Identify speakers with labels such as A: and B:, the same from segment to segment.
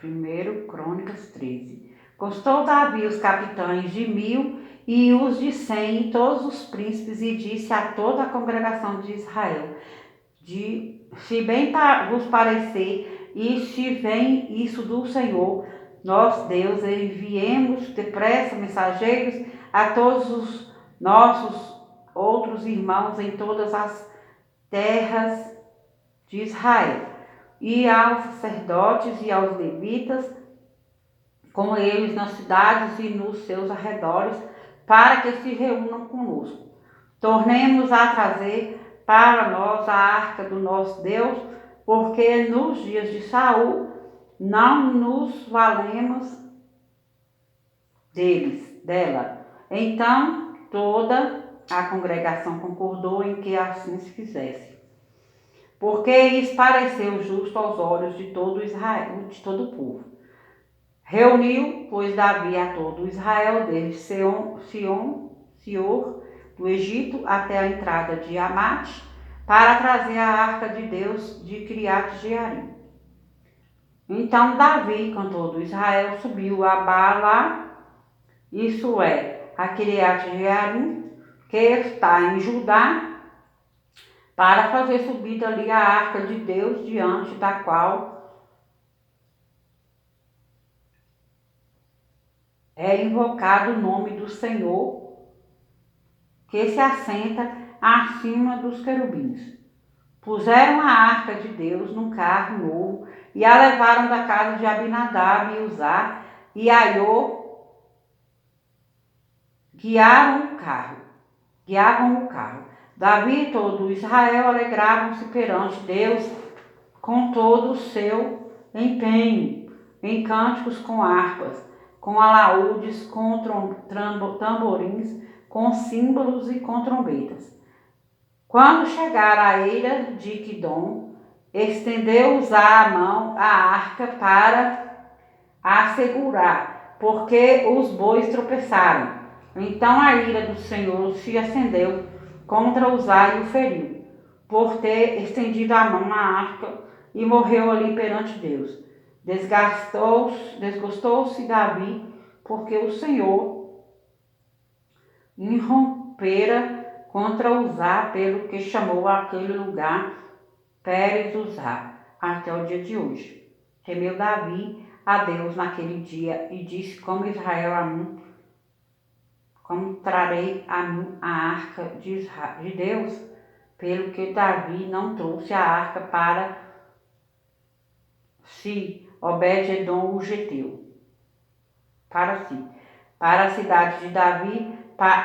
A: 1 Crônicas 13. Constou Davi os capitães de 1000 e os de 100 e todos os príncipes, e disse a toda a congregação de Israel: se bem vos parecer, e se vem isso do Senhor, nosso Deus, enviemos depressa mensageiros a todos os nossos outros irmãos em todas as terras de Israel, e aos sacerdotes e aos levitas, com eles nas cidades e nos seus arredores, para que se reúnam conosco. Tornemos a trazer para nós a arca do nosso Deus, porque nos dias de Saul não nos valemos dela. Então toda a congregação concordou em que assim se fizesse, porque lhes pareceu justo aos olhos de todo Israel, de todo o povo. Reuniu, pois, Davi a todo Israel, desde Sior do Egito até a entrada de Amate, para trazer a arca de Deus de Criate-Jearim. Então Davi, com todo Israel, subiu a Baala, isso é, a Criate-Jearim, que está em Judá, para fazer subir ali a arca de Deus, diante da qual é invocado o nome do Senhor, que se assenta acima dos querubins. Puseram a arca de Deus num carro novo e a levaram da casa de Abinadab e Uzá e Aiô, guiavam o carro. Davi e todo Israel alegravam-se perante Deus com todo o seu empenho, em cânticos com harpas, com alaúdes, com tamborins, com símbolos e com trombetas. Quando chegar a eira de Quidom, estendeu Uzá a mão à arca para a segurar, porque os bois tropeçaram. Então a ira do Senhor se acendeu contra Uzá e o feriu, por ter estendido a mão à arca, e morreu ali perante Deus. Desgostou-se Davi, porque o Senhor irrompera contra Uzá, pelo que chamou aquele lugar Pérez Uzá, até o dia de hoje. Temeu Davi a Deus naquele dia e disse: como trarei a mim a arca de Deus, pelo que Davi não trouxe a arca para si, Obed-edom o geteu, para a cidade de Davi,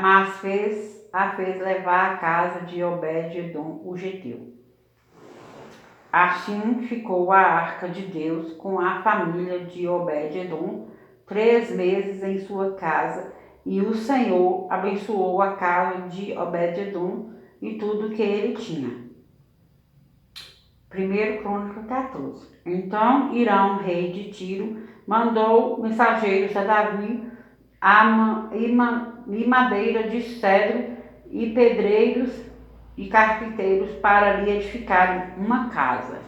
A: mas a fez levar à casa de Obed-edom o geteu. Assim ficou a arca de Deus com a família de Obed-edom 3 meses em sua casa, e o Senhor abençoou a casa de Obed-edom e tudo que ele tinha. 1 Crônicas 14. Então Irão, rei de Tiro, mandou mensageiros a Davi e madeira de cedro e pedreiros e carpinteiros para lhe edificarem uma casa.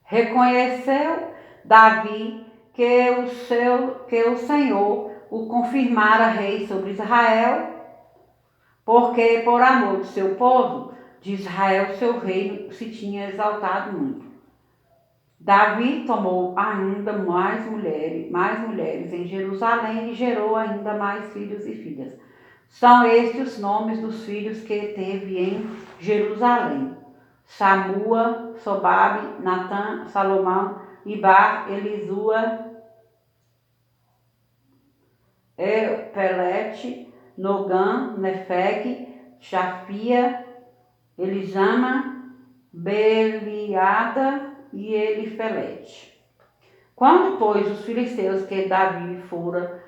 A: Reconheceu Davi que o Senhor o confirmara rei sobre Israel, porque por amor do seu povo, de Israel, seu reino se tinha exaltado muito. Davi tomou ainda mais mulheres em Jerusalém e gerou ainda mais filhos e filhas. São estes os nomes dos filhos que teve em Jerusalém: Samua, Sobabe, Natã, Salomão, Ibar, Elisua, Pelete, Nogã, Nefeg, Chafia, Elisama, Beliada e Elifelete. Quando, pois, os filisteus que Davi fora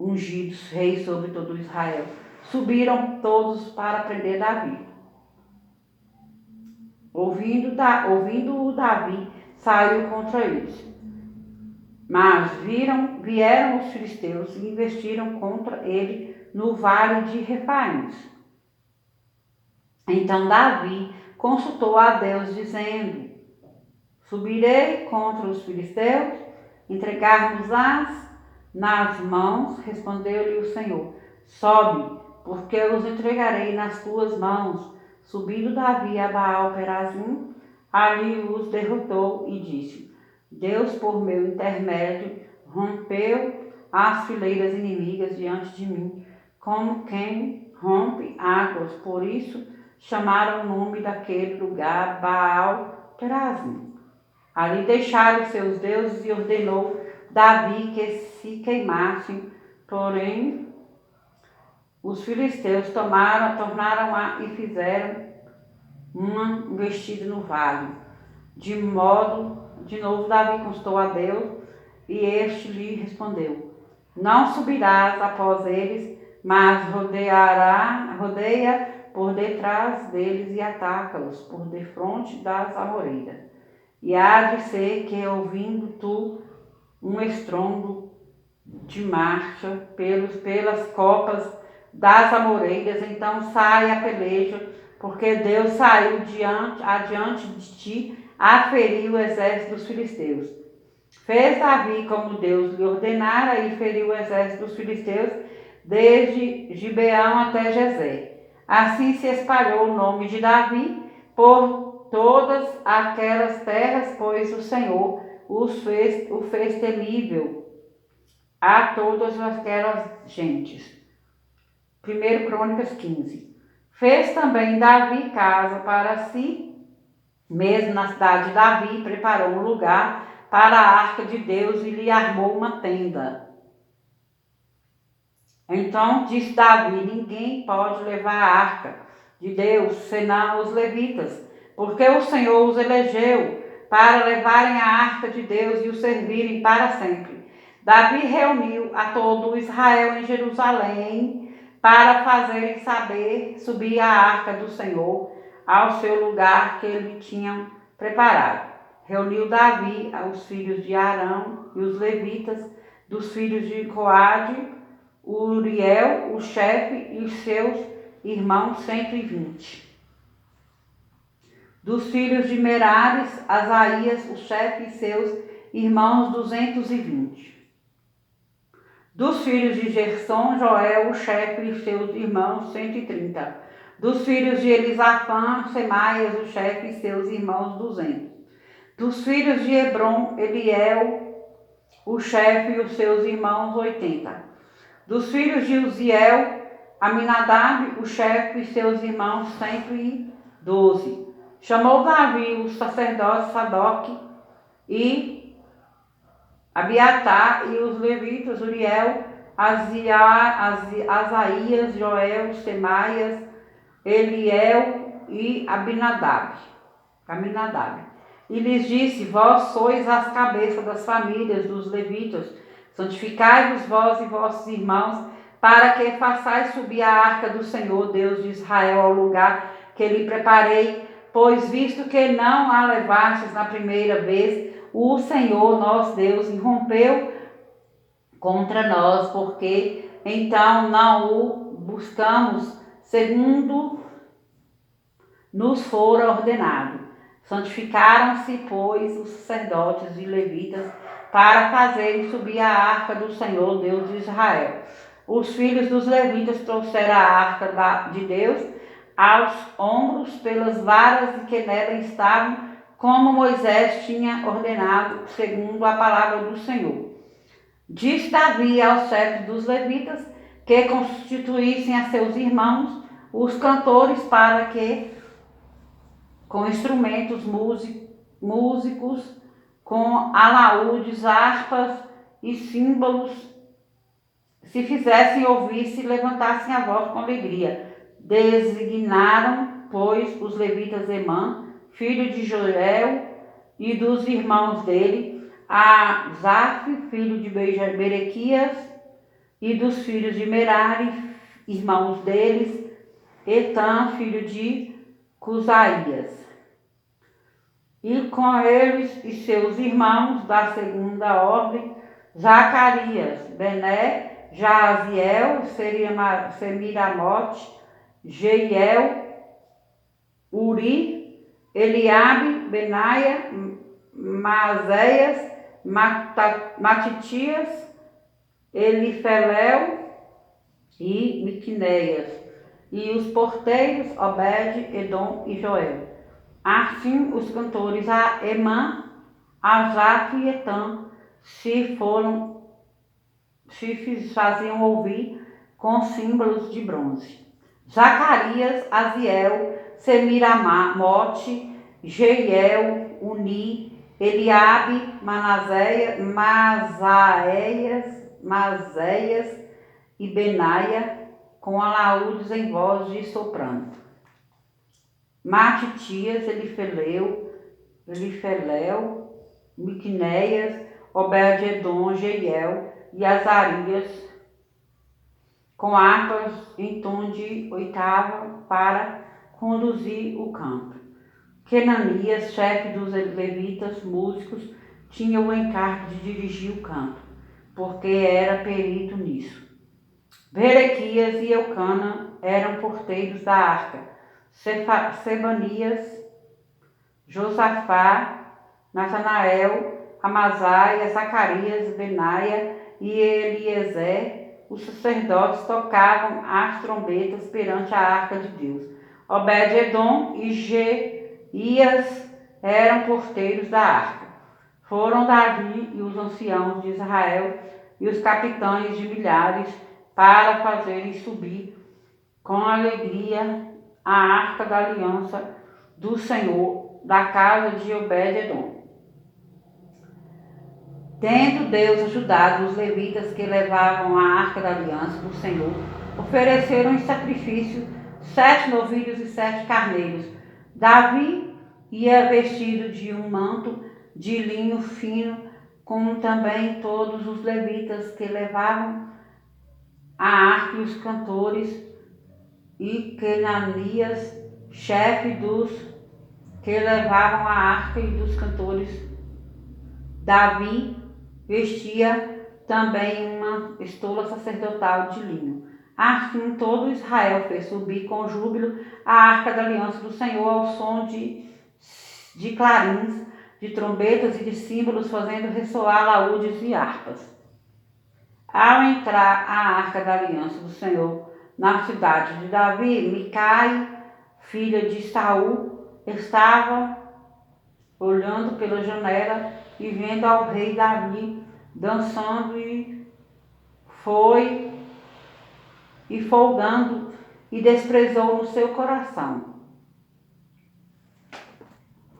A: ungidos reis sobre todo Israel, subiram todos para prender Davi. Ouvindo-o Davi, saiu contra eles. Mas vieram os filisteus e investiram contra ele no vale de Refaíns. Então Davi consultou a Deus, dizendo: subirei contra os filisteus, entregar-nos-ás nas mãos? Respondeu-lhe o Senhor: sobe, porque os entregarei nas tuas mãos. Subindo Davi a Baal-Perazim, ali os derrotou e disse: Deus, por meu intermédio, rompeu as fileiras inimigas diante de mim, como quem rompe águas. Por isso chamaram o nome daquele lugar Baal-Perazim. Ali deixaram seus deuses e ordenou Davi que se queimassem. Porém, os filisteus tornaram e fizeram uma investida no vale. De novo Davi consultou a Deus, e este lhe respondeu: não subirás após eles, mas rodeia por detrás deles e ataca-os por defronte das amoreiras. E há de ser que, ouvindo tu um estrondo de marcha pelas copas das amoreiras, então sai a peleja, porque Deus saiu adiante de ti a ferir o exército dos filisteus. Fez Davi como Deus lhe ordenara e feriu o exército dos filisteus desde Gibeão até Jezé. Assim se espalhou o nome de Davi por todas aquelas terras, pois o Senhor o fez temível a todas aquelas gentes. 1 Crônicas 15. Fez também Davi casa para si, mesmo na cidade de Davi, preparou um lugar para a arca de Deus e lhe armou uma tenda. Então disse Davi: ninguém pode levar a arca de Deus, senão os levitas, porque o Senhor os elegeu para levarem a arca de Deus e o servirem para sempre. Davi reuniu a todo Israel em Jerusalém para fazerem subir a arca do Senhor ao seu lugar que ele tinha preparado. Reuniu Davi os filhos de Arão e os levitas, dos filhos de Coade, Uriel, o chefe, e seus irmãos 120. Dos filhos de Merares, Asaías, o chefe, e seus irmãos 220. Dos filhos de Gersom, Joel, o chefe, e seus irmãos 130. Dos filhos de Elisafã, Semaias, o chefe, e seus irmãos 200. Dos filhos de Hebron, Eliel, o chefe, e os seus irmãos 80. Dos filhos de Uziel, Aminadab, o chefe, e seus irmãos 112. Chamou Davi os sacerdotes Sadoque e Abiatar, e os levitas Uriel, Asaías, Joel, Semaias, Eliel e Aminadab. E lhes disse: vós sois as cabeças das famílias dos levitas, santificai-vos vós e vossos irmãos, para que façais subir a arca do Senhor, Deus de Israel, ao lugar que lhe preparei, pois visto que não a levastes na primeira vez, o Senhor nosso Deus irrompeu contra nós, porque então não o buscamos segundo nos fora ordenado. Santificaram-se, pois, os sacerdotes e levitas para fazerem subir a arca do Senhor, Deus de Israel. Os filhos dos levitas trouxeram a arca de Deus aos ombros pelas varas que nela estavam, como Moisés tinha ordenado, segundo a palavra do Senhor. Disse Davi aos chefes dos levitas que constituíssem a seus irmãos os cantores, para que, com instrumentos músicos, com alaúdes, harpas e símbolos, se fizessem ouvir, se levantassem a voz com alegria. Designaram, pois, os levitas Emã, filho de Joel, e dos irmãos dele, Asaf, filho de Berequias, e dos filhos de Merari, irmãos deles, Etã, filho de Cusaías. E com eles e seus irmãos da segunda ordem, Zacarias, Bené, Jaaziel, Semiramote, Jeiel, Uri, Eliabe, Benaia, Maazéias, Matitias, Elifeleu e Miqunéias, e os porteiros Obed, Edom e Joel. Assim os cantores Emã, Asaf e Etã se faziam ouvir com símbolos de bronze. Zacarias, Aziel, Semiramote, Jeiel, Uni, Eliabe, Maséias e Benaia, com alaúdes em voz de soprano. Matitias, Elifeleu, Miqunéias, Obed-edom, Jeiel e Azarias, com harpas em tom de oitava para conduzir o canto. Kenanias, chefe dos levitas músicos, tinha o encargo de dirigir o canto, porque era perito nisso. Berequias e Eucana eram porteiros da arca. Sebanias, Josafá, Natanael, Amazias, Zacarias, Benaia e Eliezer, os sacerdotes, tocavam as trombetas perante a arca de Deus. Obed-edom e Jeias eram porteiros da arca. Foram Davi e os anciãos de Israel e os capitães de milhares para fazerem subir com alegria a arca da aliança do Senhor da casa de Obed-edom. Tendo Deus ajudado os levitas que levavam a arca da aliança do Senhor, ofereceram em sacrifício 7 novilhos e 7 carneiros. Davi ia vestido de um manto de linho fino, como também todos os levitas que levavam a arca e os cantores, e Kenanias, chefe dos que levavam a arca e dos cantores. Davi vestia também uma estola sacerdotal de linho. Assim todo Israel fez subir com júbilo a arca da aliança do Senhor ao som de clarins, de trombetas e de símbolos, fazendo ressoar laúdes e harpas. Ao entrar a arca da aliança do Senhor na cidade de Davi, Micai, filha de Saul, estava olhando pela janela e vendo ao rei Davi dançando e folgando, e desprezou no seu coração.